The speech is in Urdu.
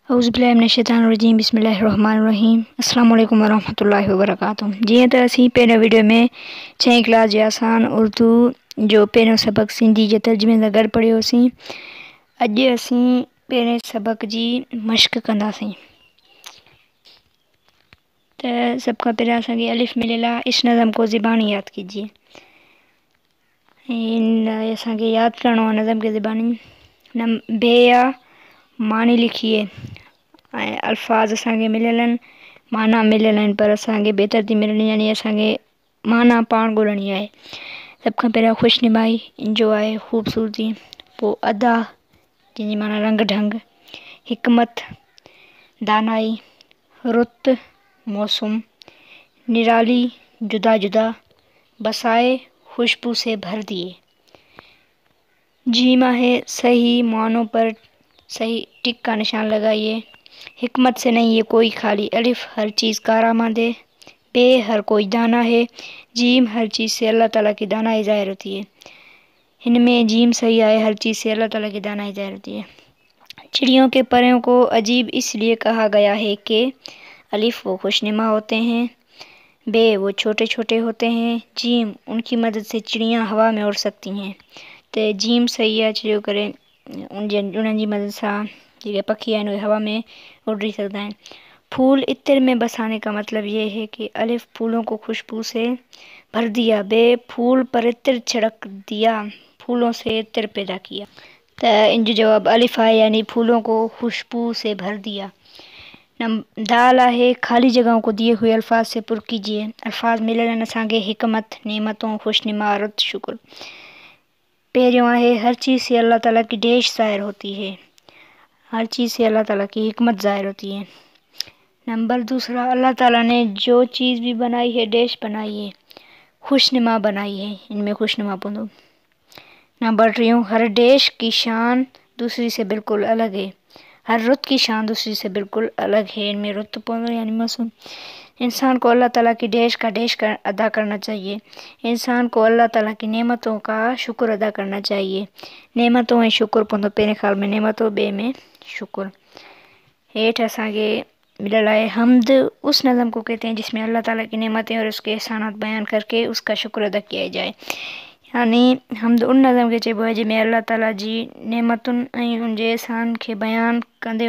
اعوذ باللہ من الشیطان الرجیم بسم اللہ الرحمن الرحیم السلام علیکم ورحمۃ اللہ وبرکاتہ۔ جی تو اسی پہلے ویڈیو میں 6 کلاس جی آسان اردو جو پہلو سبق سندھی جو ترجمے سے گڈ پڑھیو سی۔ اج اسی پہلے سبق جی مشق کنداسیں۔ تو سب کا پہلے اساں کے الف ملل اس نظم کو زبانی یاد کیجیے۔ اساں کے یاد کرنا نظم کے زبانی بے یا معنی لکھیے۔ الفاظ اساں کے مللن معنی مللن پر اساں کے بے ترتیب ملنی یعنی اساں کے معنی پان ڳولھڻي ہے۔ سب کا پہلا خوش نمائی جو ہے خوبصورتی، پو ادا جن جي معنی رنگ ڈھنگ، حکمت دانائی، رت موسم، نرالی جدا جدا، بسائے خوشبو سے بھر دیے۔ جیم ہے صحیح معنوں پر صحیح ٹک کا نشان لگائیے۔ حکمت سے نہیں ہے کوئی خالی الف ہر چیز کارآمد ہے۔ بے ہر کوئی دانا ہے۔ جیم ہر چیز سے اللہ تعالیٰ کی دانائی ظاہر ہوتی ہے۔ ان میں جیم صحیح آئے ہر چیز سے اللہ تعالیٰ کی دانائی ظاہر ہوتی ہے۔ چڑیوں کے پروں کو عجیب اس لیے کہا گیا ہے کہ الف وہ خوش نما ہوتے ہیں، بے وہ چھوٹے چھوٹے ہوتے ہیں، جیم ان کی مدد سے چڑیاں ہوا میں اڑ سکتی ہیں۔ تو جیم صحیح ہے جو کرے انہن جی مدد سے جیکے پکھی ہیں وہ ہوا میں اڑ رہی سکتا ہے۔ پھول عطر میں بسانے کا مطلب یہ ہے کہ الف پھولوں کو خوشبو سے بھر دیا، بے پھول پر عطر چھڑک دیا، پھولوں سے عطر پیدا کیا۔ تو ان جو جواب الف ہے یعنی پھولوں کو خوشبو سے بھر دیا۔ دال ہے خالی جگہوں کو دیے ہوئے الفاظ سے پر کیجیے۔ الفاظ ملن اساں کے حکمت، نعمتوں، خوش نما، رت، شکر۔ پہریوں ہے ہر چیز سے اللہ تعالیٰ کی ڈیش ظاہر ہوتی ہے، ہر چیز سے اللہ تعالیٰ کی حکمت ظاہر ہوتی ہے۔ نمبر دوسرا اللہ تعالیٰ نے جو چیز بھی بنائی ہے ڈیش بنائی ہے، خوش نما بنائی ہے، ان میں خوش نما پندو۔ نمبر 3 ہر ڈیش کی شان دوسری سے بالکل الگ ہے، ہر رت کی شان دوسری سے بالکل الگ ہے، ان میں رت پندو یعنی موسم۔ انسان کو اللہ تعالیٰ کی ڈیش کا ادا کرنا چاہیے۔ انسان کو اللہ تعالیٰ کی نعمتوں کا شکر ادا کرنا چاہیے۔ نعمتوں میں شکر پندو پہلے خیال میں نعمتوں بے میں شکر۔ ایٹھ اساں کے ملل ہے حمد اس نظم کو کہتے ہیں جس میں اللہ تعالیٰ کی نعمتیں اور اس کے احسانات بیان کر کے اس کا شکر ادا کیا جائے۔ یعنی حمد ان نظم کے چیبو ہے جن میں اللہ تعالیٰ جی نعمتن ان جے احسان کے بیان کندے